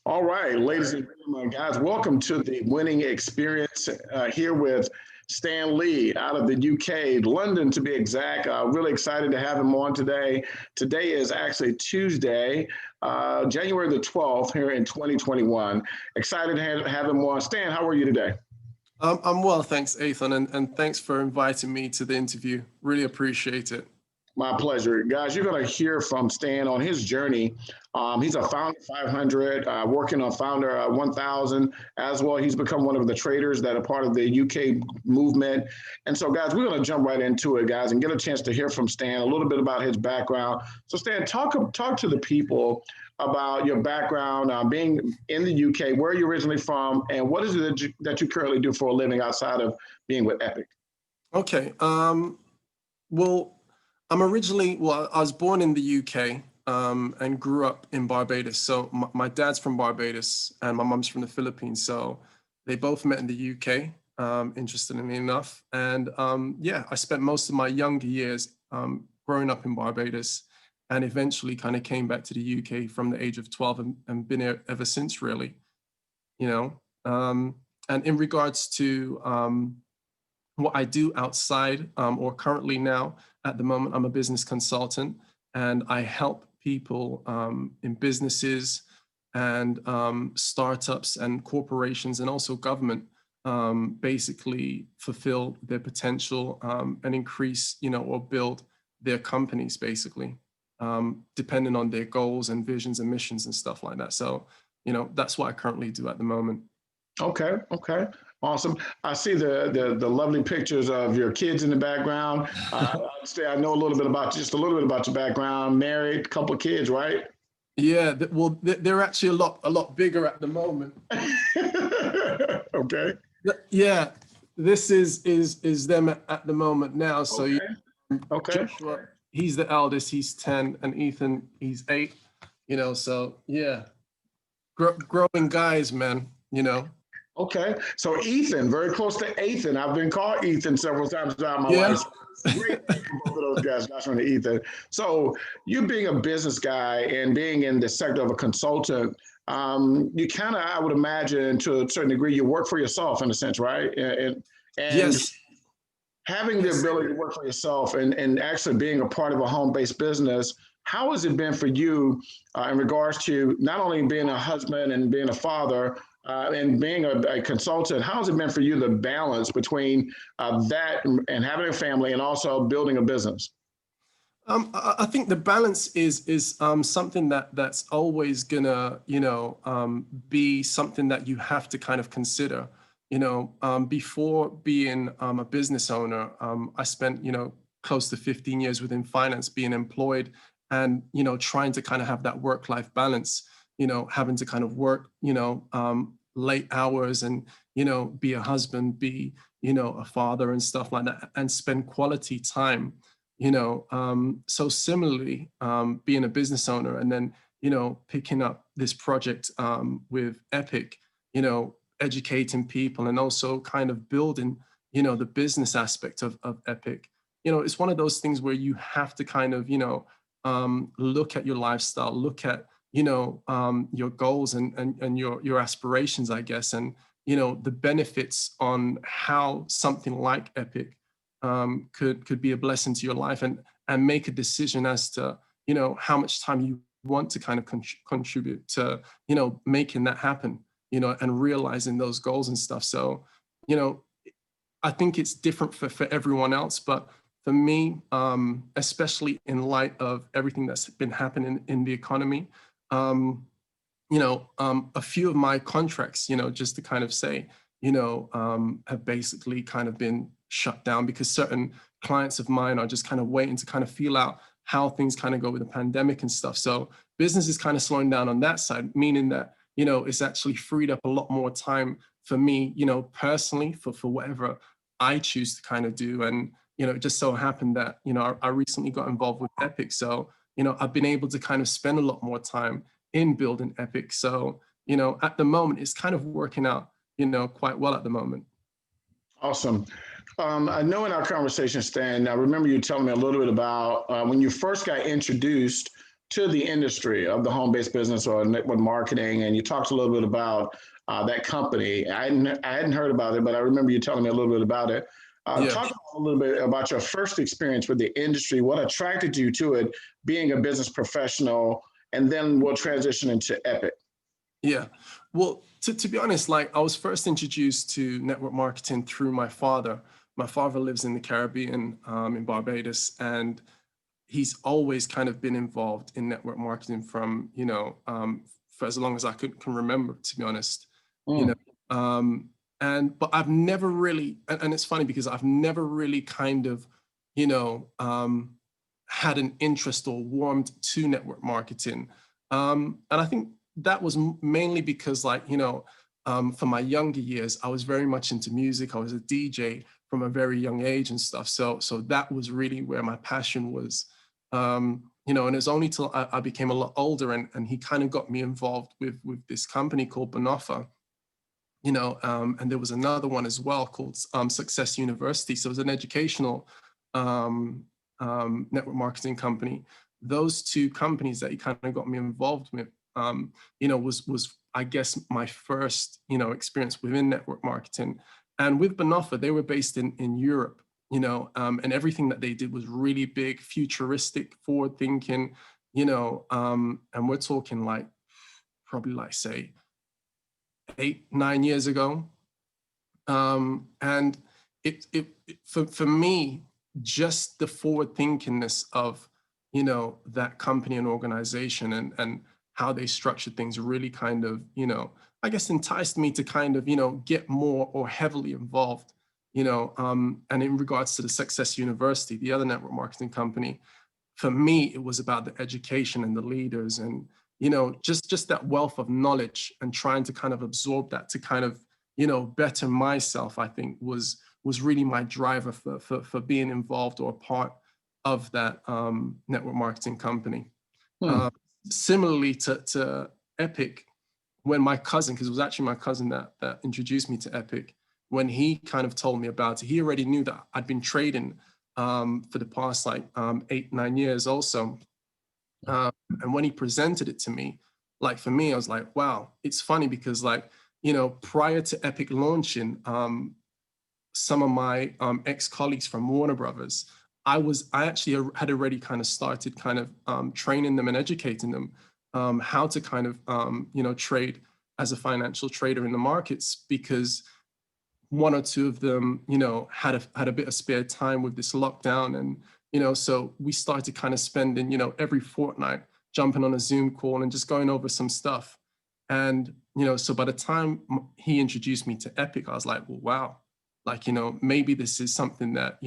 All right, ladies and gentlemen, guys, welcome to the Winning Experience here with Stan Lee out of the UK, London to be exact. Really excited to have him on today. Today is actually Tuesday, January the 12th here in 2021. Excited to have him on. Stan, how are you today? I'm well, thanks, Ethan, and thanks for inviting me to the interview. Really appreciate it. My pleasure. Guys, you're going to hear from Stan on his journey. He's a founder 500, working on founder 1000 as well. He's become one of the traders that are part of the UK movement. And so, guys, we're going to jump right into it, guys, and get a chance to hear from Stan a little bit about his background. So, Stan, talk to the people about your background, being in the UK, where you're originally from, and what is it that you currently do for a living outside of being with Epic? Okay. Well, I was born in the UK and grew up in Barbados. So my dad's from Barbados and my mom's from the Philippines. So they both met in the UK, interestingly enough. And yeah, I spent most of my younger years growing up in Barbados and eventually kind of came back to the UK from the age of 12 and been here ever since, really, you know. And in regards to what I do outside or currently now, at the moment, I'm a business consultant and I help people in businesses and startups and corporations and also government basically fulfill their potential and increase, or build their companies basically, depending on their goals and visions and missions and stuff like that. So, that's what I currently do at the moment. Okay, okay. Awesome. I see the lovely pictures of your kids in the background. I know a little bit about just a little bit about your background. Married, couple of kids, right? Yeah. Well, they're actually a lot bigger at the moment. Okay. Yeah. This is them at the moment now. So okay. Okay. Joshua, he's the eldest. He's 10, and Ethan, he's 8. So yeah, growing guys, man. Okay, so Ethan, very close to Ethan. I've been called Ethan several times throughout my Yeah. life. Great name for both of those guys, Joshua and Ethan. So you being a business guy and being in the sector of a consultant, you kind of, I would imagine, to a certain degree, you work for yourself in a sense, right? And Yes. having the ability to work for yourself and actually being a part of a home-based business, how has it been for you in regards to not only being a husband and being a father, and being a consultant? How has it been for you, the balance between that and having a family and also building a business? I think the balance is something that's always gonna be something that you have to kind of consider. Before being a business owner, I spent close to 15 years within finance, being employed, and trying to kind of have that work-life balance. Having to kind of work, late hours and, be a husband, be, a father and stuff like that, and spend quality time, so similarly, being a business owner and then, picking up this project with Epic, educating people and also kind of building, the business aspect of Epic. It's one of those things where you have to kind of, look at your lifestyle, look at your goals and your aspirations, I guess, and the benefits on how something like Epic could be a blessing to your life, and make a decision as to how much time you want to kind of contribute to making that happen, and realizing those goals and stuff. So I think it's different for everyone else, but for me, especially in light of everything that's been happening in the economy, a few of my contracts, just to kind of say, have basically kind of been shut down because certain clients of mine are just kind of waiting to kind of feel out how things kind of go with the pandemic and stuff. So business is kind of slowing down on that side, meaning that, it's actually freed up a lot more time for me, personally for whatever I choose to kind of do. And, it just so happened that, I recently got involved with Epic. So, I've been able to kind of spend a lot more time in building Epic. So, at the moment, it's kind of working out, quite well at the moment. Awesome. I know in our conversation, Stan, I remember you telling me a little bit about when you first got introduced to the industry of the home-based business or network marketing, and you talked a little bit about that company. I hadn't heard about it, but I remember you telling me a little bit about it. Yeah. Talk a little bit about your first experience with the industry. What attracted you to it, being a business professional, and then we'll transition into Epic. Yeah. Well, to be honest, like I was first introduced to network marketing through my father. My father lives in the Caribbean, in Barbados, and he's always kind of been involved in network marketing from, for as long as I can remember, to be honest, you Mm. know. But I've never really, and it's funny because I've never really kind of, you know, had an interest or warmed to network marketing. And I think that was mainly because, like, for my younger years, I was very much into music. I was a DJ from a very young age and stuff. So that was really where my passion was. And it's only till I became a lot older and he kind of got me involved with this company called Banoffar, and there was another one as well called Success University. So it was an educational network marketing company. Those two companies that he kind of got me involved with, was I guess my first, experience within network marketing. And with Banoffar, they were based in Europe, and everything that they did was really big, futuristic, forward thinking, and we're talking like probably like say 8-9 years ago. And for me, just the forward thinkingness of, that company and organization and how they structured things really kind of, I guess enticed me to kind of, get more or heavily involved, and in regards to the Success University, the other network marketing company, for me, it was about the education and the leaders and, just that wealth of knowledge and trying to kind of absorb that to kind of, better myself, I think was really my driver for being involved or part of that network marketing company. Hmm. Similarly to Epic, when my cousin, because it was actually my cousin that introduced me to Epic, when he kind of told me about it, he already knew that I'd been trading for the past like 8-9 years also. And when he presented it to me, like for me, I was like, wow, it's funny because like, prior to Epic launching, some of my ex-colleagues from Warner Brothers, I actually had already kind of started kind of training them and educating them how to kind of, trade as a financial trader in the markets, because one or two of them, had a bit of spare time with this lockdown. And, so we started kind of spending, every fortnight jumping on a Zoom call and just going over some stuff. And, so by the time he introduced me to Epic, I was like, well, wow, like, maybe this is something that,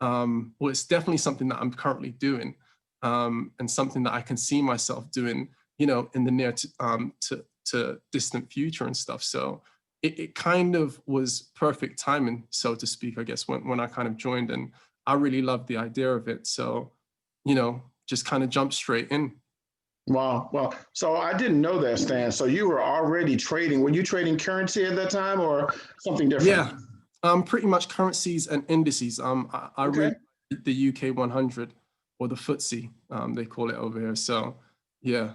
well, it's definitely something that I'm currently doing, and something that I can see myself doing, in the near to distant future and stuff. So it kind of was perfect timing, so to speak, I guess, when I kind of joined, and I really loved the idea of it. So, just kind of jumped straight in. Wow. Well, so I didn't know that, Stan. So you were already trading. Were you trading currency at that time or something different? Yeah, pretty much currencies and indices. I Okay. really like the UK 100 or the FTSE, they call it over here. So, yeah.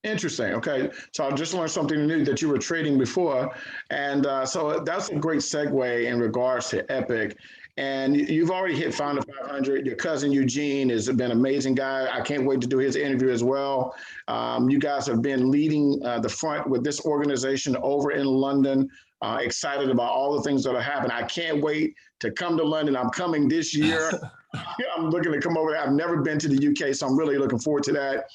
Interesting. Okay. So I just learned something new that you were trading before. And so that's a great segue in regards to Epic. And you've already hit Founder 500. Your cousin Eugene has been an amazing guy. I can't wait to do his interview as well. You guys have been leading the front with this organization over in London. Excited about all the things that are happening. I can't wait to come to London. I'm coming this year. I'm looking to come over there. I've never been to the UK, so I'm really looking forward to that.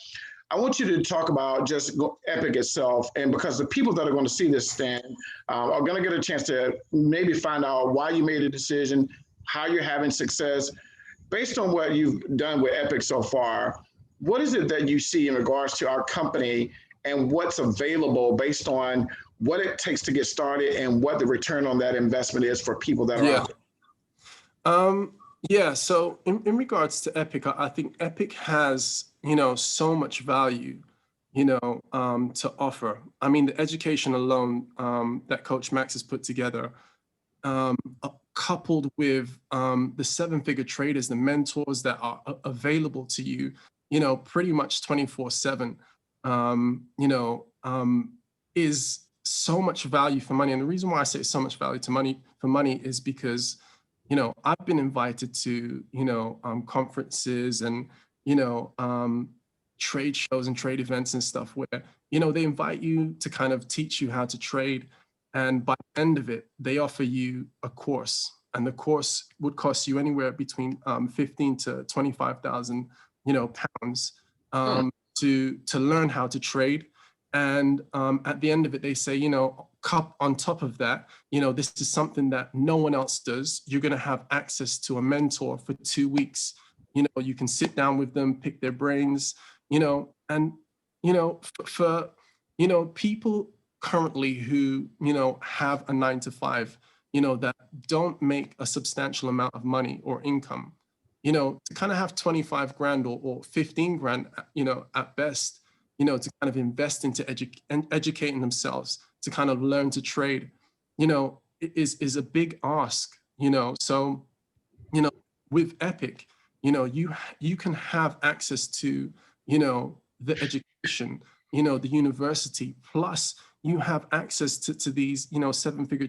I want you to talk about just Epic itself, and because the people that are going to see this, Stan, are going to get a chance to maybe find out why you made a decision, how you're having success. Based on what you've done with Epic so far, what is it that you see in regards to our company and what's available based on what it takes to get started and what the return on that investment is for people that are Yeah. out there? Yeah. So in regards to Epic, I think Epic has, so much value, to offer. I mean, the education alone that Coach Max has put together, um, coupled with the seven-figure traders, the mentors that are available to you, pretty much 24/7, you know, is so much value for money. And the reason why I say so much value to money is because, I've been invited to, conferences and, you know, um, trade shows and trade events and stuff where, they invite you to kind of teach you how to trade. And by the end of it, they offer you a course. And the course would cost you anywhere between 15 to 25,000, pounds, Hmm. to learn how to trade. And at the end of it, they say, on top of that, this is something that no one else does. You're going to have access to a mentor for 2 weeks. You can sit down with them, pick their brains, and, for people currently who, have a 9 to 5, that don't make a substantial amount of money or income, to kind of have 25 grand or 15 grand, at best, to kind of invest into educating themselves, to kind of learn to trade, is a big ask, So, you know, with Epic, you can have access to, the education, the university, plus you have access to these, 7-figure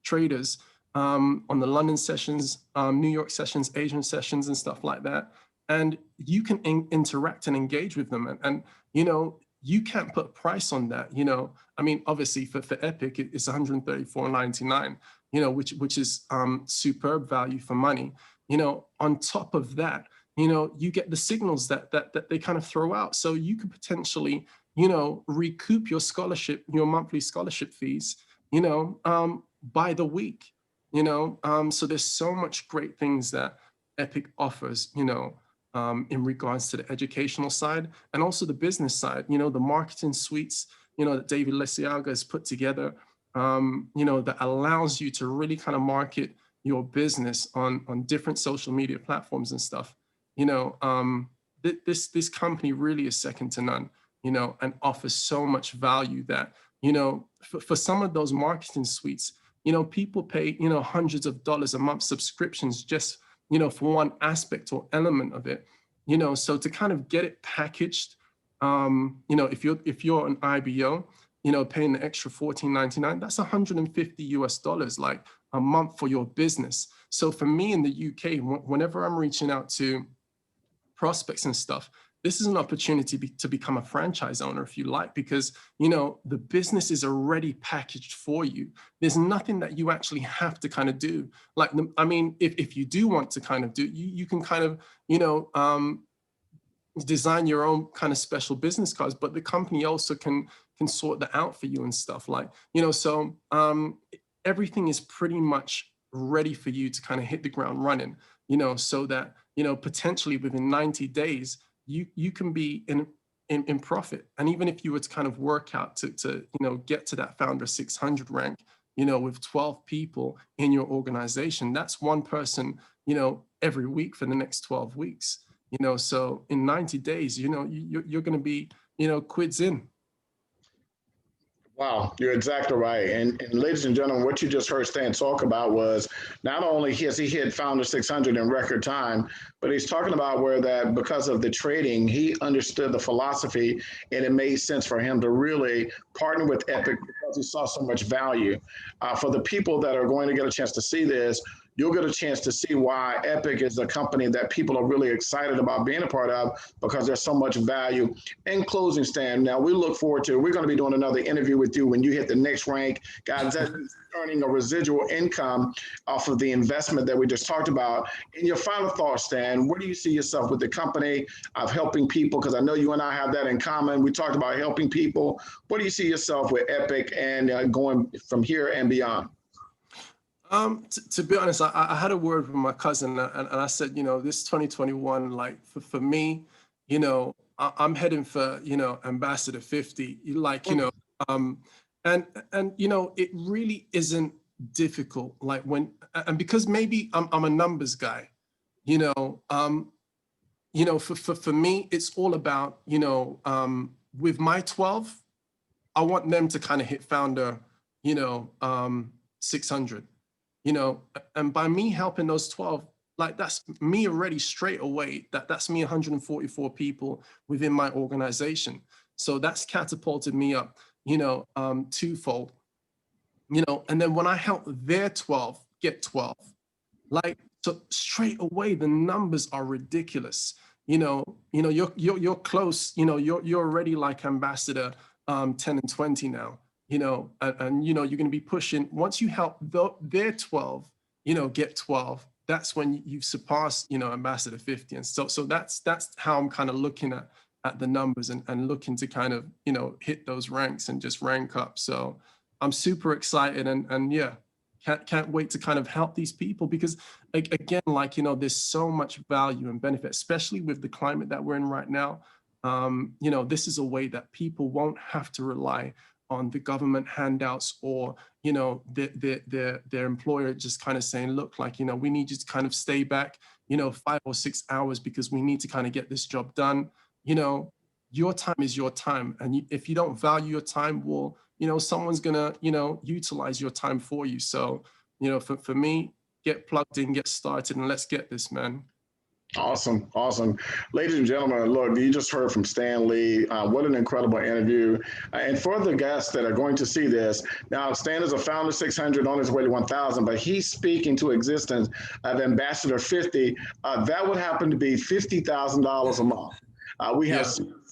traders, on the London sessions, New York sessions, Asian sessions, and stuff like that. And you can interact and engage with them. And you can't put a price on that. I mean, obviously for Epic, it's 134.99, which is superb value for money. On top of that, you get the signals that they kind of throw out. So you could potentially, recoup your scholarship, your monthly scholarship fees, by the week, so there's so much great things that Epic offers, in regards to the educational side and also the business side, the marketing suites, that David Lesiaga has put together, that allows you to really kind of market your business on different social media platforms and stuff. This company really is second to none, and offers so much value that, for some of those marketing suites, people pay, hundreds of dollars a month subscriptions just, for one aspect or element of it, so to kind of get it packaged, if you're an IBO, paying the extra 14.99, that's 150 US dollars, like a month for your business. So for me in the UK, whenever I'm reaching out to prospects and stuff, this is an opportunity to become a franchise owner, if you like, because the business is already packaged for you. There's nothing that you actually have to kind of do. Like, I mean, if you do want to kind of do, you can kind of, design your own kind of special business cards, but the company also can sort that out for you and stuff, like, so everything is pretty much ready for you to kind of hit the ground running, so that, potentially within 90 days, you can be in profit. And even if you were to kind of work out to get to that founder 600 rank, with 12 people in your organization, that's one person, every week for the next 12 weeks, so in 90 days, you're going to be, quids in. Wow, you're exactly right. And ladies and gentlemen, what you just heard Stan talk about was not only has he hit Founder 600 in record time, but he's talking about where that because of the trading, he understood the philosophy and it made sense for him to really partner with Epic because he saw so much value. For the people that are going to get a chance to see this, you'll get a chance to see why Epic is a company that people are really excited about being a part of because there's so much value. In closing, Stan, now we look forward to, we're going to be doing another interview with you when you hit the next rank. Guys, that's earning a residual income off of the investment that we just talked about. In your final thoughts, Stan, where do you see yourself with the company of helping people? Because I know you and I have that in common. We talked about helping people. Where do you see yourself with Epic and going from here and beyond? To be honest, I had a word with my cousin, and I said, this 2021, like for me, I'm heading for, Ambassador 50, like, um, and it really isn't difficult. Like and because maybe I'm a numbers guy, for me, it's all about, with my 12, I want them to kind of hit founder, 600. And by me helping those 12, like that's me already straight away. That's me 144 people within my organization. So that's catapulted me up, twofold, and then when I help their 12 get 12, like, so straight away the numbers are ridiculous. You're close, you're already like ambassador 10 and 20 now, and you're going to be pushing once you help their 12, get 12. That's when you've surpassed, ambassador 50. And so that's how I'm kind of looking at the numbers and looking to kind of, hit those ranks and just rank up. So I'm super excited and yeah, can't wait to kind of help these people because again, like, there's so much value and benefit, especially with the climate that we're in right now. This is a way that people won't have to rely on the government handouts or, their employer just kind of saying, look, like, we need you to kind of stay back, 5 or 6 hours because we need to kind of get this job done. Your time is your time. And if you don't value your time, well, someone's gonna, utilize your time for you. So, for me, get plugged in, get started, and let's get this, man. Awesome. Awesome. Ladies and gentlemen, look, you just heard from Stan Lee. What an incredible interview. And for the guests that are going to see this, now Stan is a founder 600 on his way to 1,000, but he's speaking to existence of Ambassador 50. That would happen to be $50,000 a month. We have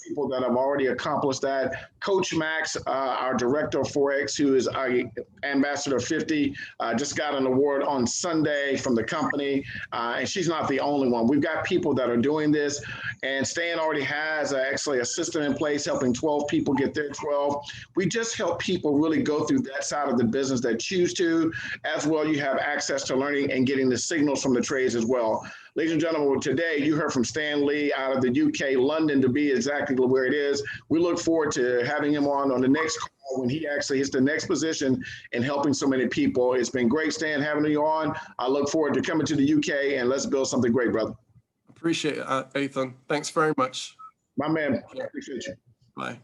people that have already accomplished that. Coach Max, our director of Forex, who is our Ambassador 50, just got an award on Sunday from the company, and she's not the only one. We've got people that are doing this, and Stan already has actually a system in place helping 12 people get their 12. We just help people really go through that side of the business that choose to. As well, you have access to learning and getting the signals from the trades as well. Ladies and gentlemen, today you heard from Stan Lee out of the UK, London to be exactly where it is. We look forward to having him on the next call when he actually hits the next position and helping so many people. It's been great, Stan, having you on. I look forward to coming to the UK and let's build something great, brother. Appreciate it, Ethan. Thanks very much. My man, I appreciate you. Bye.